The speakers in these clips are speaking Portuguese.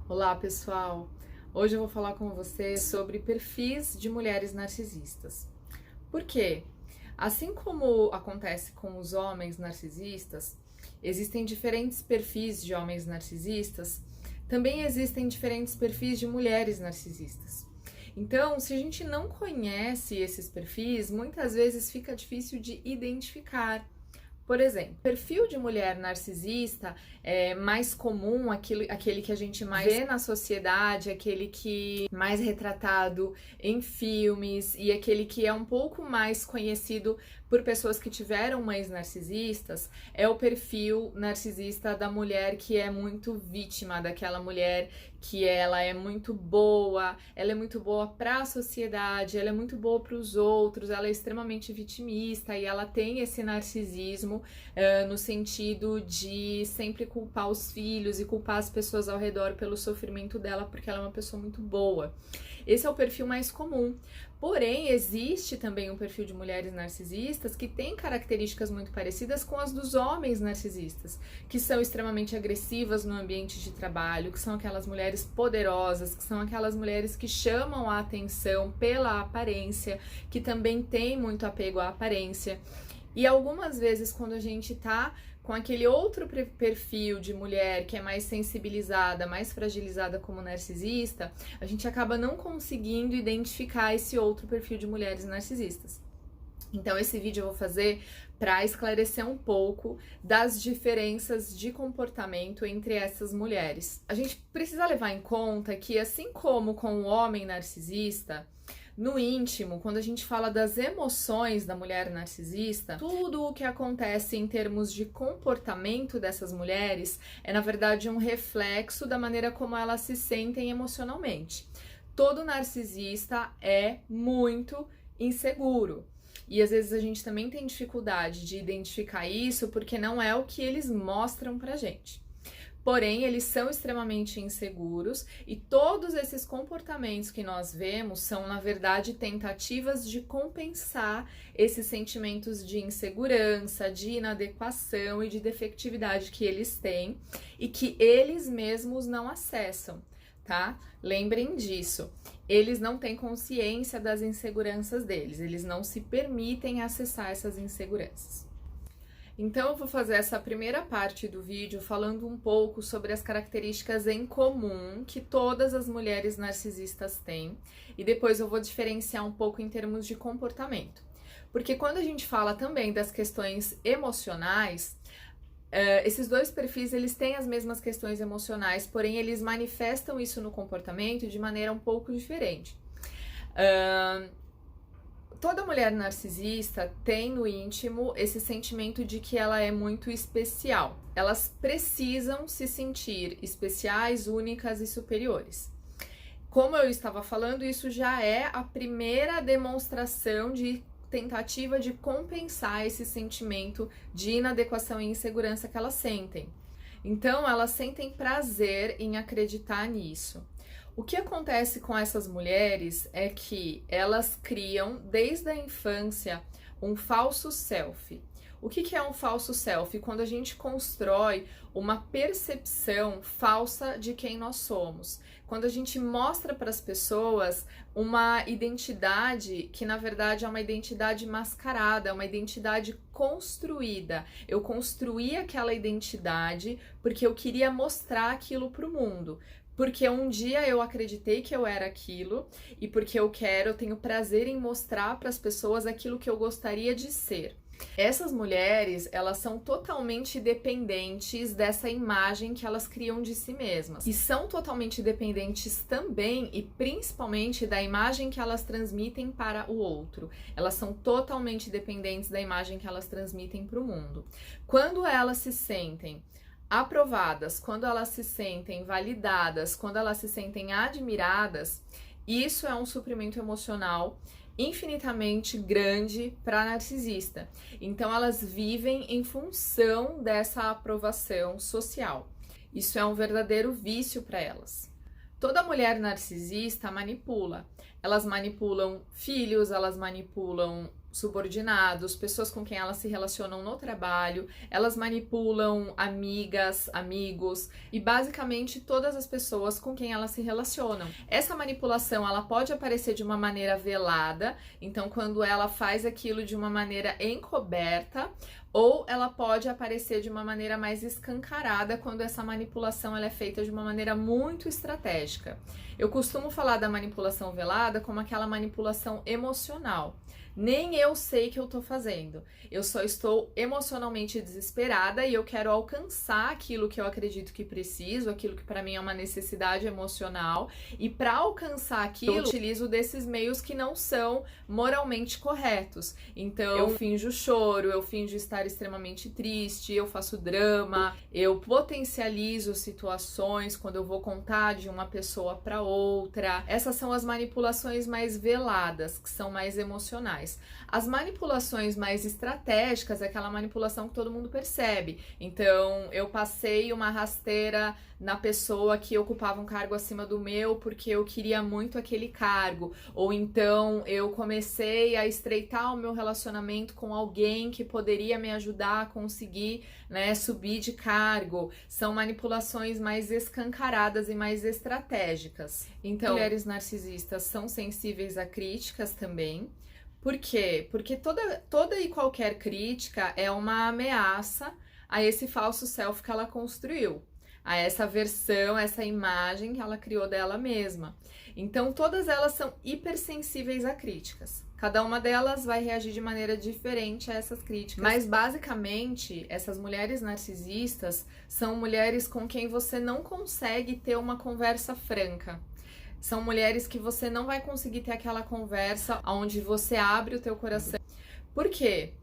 Olá, pessoal! Hoje eu vou falar com você sobre perfis de mulheres narcisistas. Por quê? Assim como acontece com os homens narcisistas, existem diferentes perfis de homens narcisistas, também existem diferentes perfis de mulheres narcisistas. Então, se a gente não conhece esses perfis, muitas vezes fica difícil de identificar. Por exemplo, perfil de mulher narcisista é mais comum, aquele que a gente mais vê na sociedade, aquele que é mais retratado em filmes e aquele que é um pouco mais conhecido por pessoas que tiveram mães narcisistas, é o perfil narcisista da mulher que é muito vítima, daquela mulher que ela é muito boa, ela é muito boa para a sociedade, ela é muito boa para os outros, ela é extremamente vitimista e ela tem esse narcisismo no sentido de sempre culpar os filhos e culpar as pessoas ao redor pelo sofrimento dela, porque ela é uma pessoa muito boa. Esse é o perfil mais comum. Porém, existe também um perfil de mulheres narcisistas que tem características muito parecidas com as dos homens narcisistas, que são extremamente agressivas no ambiente de trabalho, que são aquelas mulheres poderosas, que são aquelas mulheres que chamam a atenção pela aparência, que também têm muito apego à aparência. E algumas vezes, quando a gente tá com aquele outro perfil de mulher que é mais sensibilizada, mais fragilizada como narcisista, a gente acaba não conseguindo identificar esse outro perfil de mulheres narcisistas. Então, esse vídeo eu vou fazer para esclarecer um pouco das diferenças de comportamento entre essas mulheres. A gente precisa levar em conta que, assim como com o homem narcisista, no íntimo, quando a gente fala das emoções da mulher narcisista, tudo o que acontece em termos de comportamento dessas mulheres é, na verdade, um reflexo da maneira como elas se sentem emocionalmente. Todo narcisista é muito inseguro. E às vezes a gente também tem dificuldade de identificar isso porque não é o que eles mostram pra gente. Porém, eles são extremamente inseguros e todos esses comportamentos que nós vemos são, na verdade, tentativas de compensar esses sentimentos de insegurança, de inadequação e de defectividade que eles têm e que eles mesmos não acessam, tá? Lembrem disso. Eles não têm consciência das inseguranças deles, eles não se permitem acessar essas inseguranças. Então eu vou fazer essa primeira parte do vídeo falando um pouco sobre as características em comum que todas as mulheres narcisistas têm e depois eu vou diferenciar um pouco em termos de comportamento. Porque quando a gente fala também das questões emocionais, esses dois perfis eles têm as mesmas questões emocionais, porém eles manifestam isso no comportamento de maneira um pouco diferente. Toda mulher narcisista tem no íntimo esse sentimento de que ela é muito especial. Elas precisam se sentir especiais, únicas e superiores. Como eu estava falando, isso já é a primeira demonstração de tentativa de compensar esse sentimento de inadequação e insegurança que elas sentem. Então, elas sentem prazer em acreditar nisso. O que acontece com essas mulheres é que elas criam, desde a infância, um falso self. O que é um falso self? Quando a gente constrói uma percepção falsa de quem nós somos. Quando a gente mostra para as pessoas uma identidade que, na verdade, é uma identidade mascarada, é uma identidade construída. Eu construí aquela identidade porque eu queria mostrar aquilo para o mundo. Porque um dia eu acreditei que eu era aquilo e porque eu tenho prazer em mostrar para as pessoas aquilo que eu gostaria de ser. Essas mulheres, elas são totalmente dependentes dessa imagem que elas criam de si mesmas. E são totalmente dependentes também e principalmente da imagem que elas transmitem para o outro. Elas são totalmente dependentes da imagem que elas transmitem para o mundo. Quando elas se sentem aprovadas, quando elas se sentem validadas, quando elas se sentem admiradas, isso é um suprimento emocional infinitamente grande para a narcisista. Então elas vivem em função dessa aprovação social. Isso é um verdadeiro vício para elas. Toda mulher narcisista manipula. Elas manipulam filhos, elas manipulam subordinados, pessoas com quem elas se relacionam no trabalho, elas manipulam amigas, amigos e basicamente todas as pessoas com quem elas se relacionam. Essa manipulação, ela pode aparecer de uma maneira velada, então quando ela faz aquilo de uma maneira encoberta, ou ela pode aparecer de uma maneira mais escancarada quando essa manipulação ela é feita de uma maneira muito estratégica. Eu costumo falar da manipulação velada como aquela manipulação emocional. Nem eu sei que eu tô fazendo. Eu só estou emocionalmente desesperada e eu quero alcançar aquilo que eu acredito que preciso, aquilo que para mim é uma necessidade emocional. E para alcançar aquilo, eu utilizo desses meios que não são moralmente corretos. Então, eu finjo choro, eu finjo estar extremamente triste, eu faço drama, eu potencializo situações quando eu vou contar de uma pessoa para outra. Essas são as manipulações mais veladas, que são mais emocionais. As manipulações mais estratégicas é aquela manipulação que todo mundo percebe. Então, eu passei uma rasteira na pessoa que ocupava um cargo acima do meu porque eu queria muito aquele cargo. Ou então, eu comecei a estreitar o meu relacionamento com alguém que poderia me ajudar a conseguir, subir de cargo. São manipulações mais escancaradas e mais estratégicas. Então, mulheres narcisistas são sensíveis a críticas também. Por quê? Porque toda e qualquer crítica é uma ameaça a esse falso self que ela construiu, a essa versão, essa imagem que ela criou dela mesma. Então, todas elas são hipersensíveis a críticas. Cada uma delas vai reagir de maneira diferente a essas críticas. Mas, basicamente, essas mulheres narcisistas são mulheres com quem você não consegue ter uma conversa franca. São mulheres que você não vai conseguir ter aquela conversa onde você abre o teu coração. Por quê?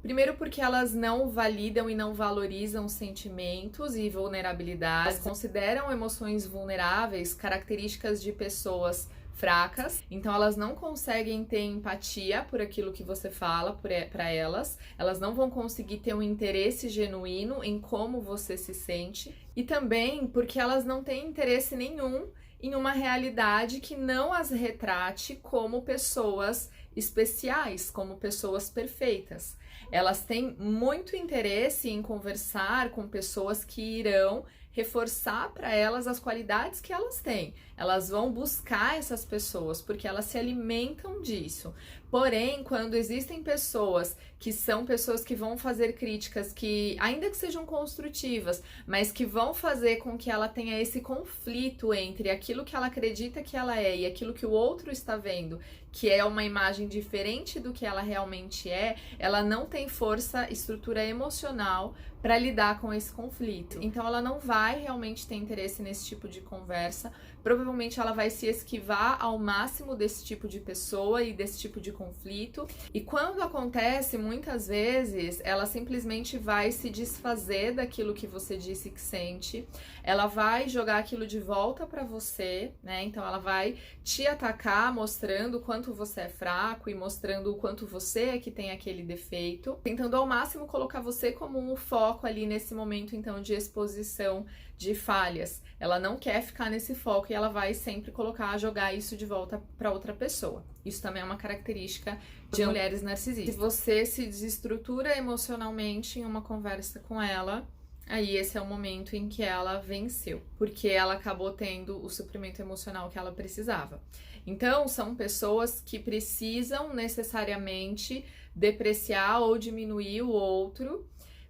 Primeiro porque elas não validam e não valorizam sentimentos e vulnerabilidades. Consideram emoções vulneráveis características de pessoas fracas, então elas não conseguem ter empatia por aquilo que você fala para elas, elas não vão conseguir ter um interesse genuíno em como você se sente, e também porque elas não têm interesse nenhum em uma realidade que não as retrate como pessoas especiais, como pessoas perfeitas. Elas têm muito interesse em conversar com pessoas que irão reforçar para elas as qualidades que elas têm. Elas vão buscar essas pessoas porque elas se alimentam disso. Porém, quando existem pessoas que são pessoas que vão fazer críticas que, ainda que sejam construtivas, mas que vão fazer com que ela tenha esse conflito entre aquilo que ela acredita que ela é e aquilo que o outro está vendo, que é uma imagem diferente do que ela realmente é, ela não tem força, estrutura emocional para lidar com esse conflito. Então ela não vai realmente ter interesse nesse tipo de conversa. Provavelmente ela vai se esquivar ao máximo desse tipo de pessoa e desse tipo de conflito. E quando acontece, muitas vezes, ela simplesmente vai se desfazer daquilo que você disse que sente. Ela vai jogar aquilo de volta para você, né? Então ela vai te atacar mostrando o quanto você é fraco e mostrando o quanto você é que tem aquele defeito, tentando ao máximo colocar você como um foco ali nesse momento então de exposição de falhas. Ela não quer ficar nesse foco e ela vai sempre jogar isso de volta para outra pessoa. Isso também é uma característica de mulheres narcisistas. Se você se desestrutura emocionalmente em uma conversa com ela, aí esse é o momento em que ela venceu, porque ela acabou tendo o suprimento emocional que ela precisava. Então, são pessoas que precisam necessariamente depreciar ou diminuir o outro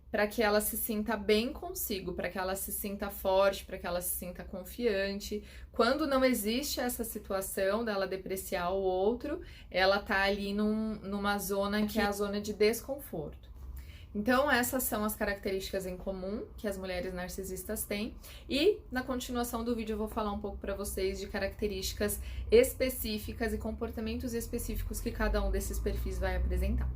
para que ela se sinta bem consigo, para que ela se sinta forte, para que ela se sinta confiante. Quando não existe essa situação dela depreciar o outro, ela tá ali numa zona que é a zona de desconforto. Então, essas são as características em comum que as mulheres narcisistas têm. E, na continuação do vídeo, eu vou falar um pouco para vocês de características específicas e comportamentos específicos que cada um desses perfis vai apresentar.